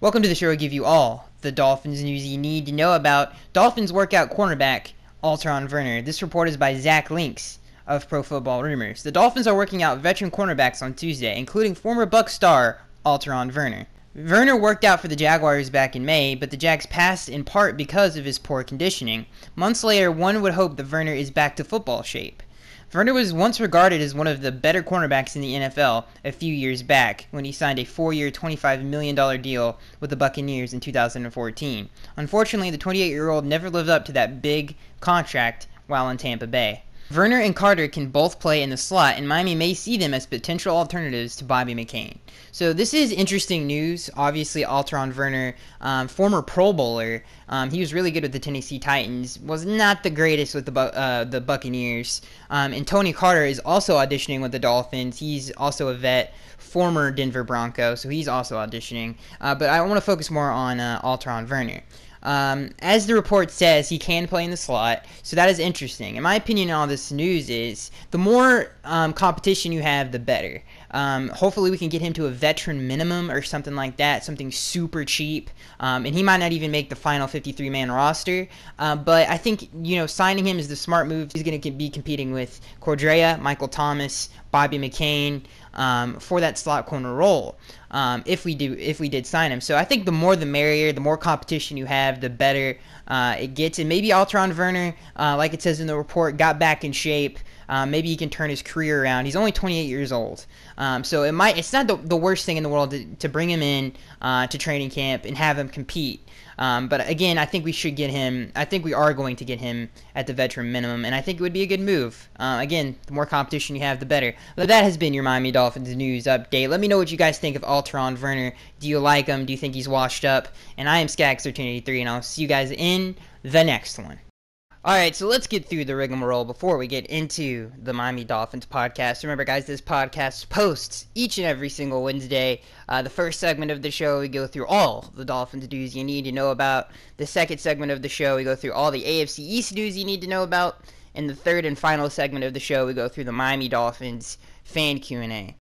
Welcome to the show. I give you all the Dolphins news you need to know about Dolphins workout cornerback Alteron Werner. This report is by Zach Links of Pro Football Rumors. The Dolphins are working out veteran cornerbacks on Tuesday, including former Buck star Alteron Werner. Werner worked out for the Jaguars back in May, but the Jags passed in part because of his poor conditioning. Months later, one would hope that Werner is back to football shape. Werner was once regarded as one of the better cornerbacks in the NFL a few years back when he signed a 4-year, $25 million deal with the Buccaneers in 2014. Unfortunately, the 28-year-old never lived up to that big contract while in Tampa Bay. Werner and Carter can both play in the slot, and Miami may see them as potential alternatives to Bobby McCain. So this is interesting news. Obviously, Alteron Werner, former Pro Bowler, he was really good with the Tennessee Titans, was not the greatest with the Buccaneers. And Tony Carter is also auditioning with the Dolphins. He's also a vet, former Denver Bronco, so he's also auditioning. But I want to focus more on Alteron Werner. As the report says, he can play in the slot, so that is interesting. In my opinion on all this news is, the more competition you have, the better. Hopefully we can get him to a veteran minimum or something like that, something super cheap, and he might not even make the final 53-man roster, but I think, signing him is the smart move. He's going to be competing with Cordrea, Michael Thomas, Bobby McCain, for that slot corner role, if we did sign him. So I think the more the merrier, the more competition you have, the better it gets. And maybe Alteron Werner, like it says in the report, got back in shape. Maybe he can turn his career around. He's only 28 years old, so it's not the worst thing in the world to bring him in to training camp and have him compete. But again, I think we should get him. I think we are going to get him at the veteran minimum, and I think it would be a good move. Again, the more competition you have, the better. But that has been your Miami Dolphins news update. Let me know what you guys think of Alteron Werner. Do you like him? Do you think he's washed up? And I am Skax1383, and I'll see you guys in the next one. Alright, so let's get through the rigmarole before we get into the Miami Dolphins podcast. Remember, guys, this podcast posts each and every single Wednesday. The first segment of the show, we go through all the Dolphins news you need to know about. The second segment of the show, we go through all the AFC East news you need to know about. And the third and final segment of the show, we go through the Miami Dolphins fan Q&A.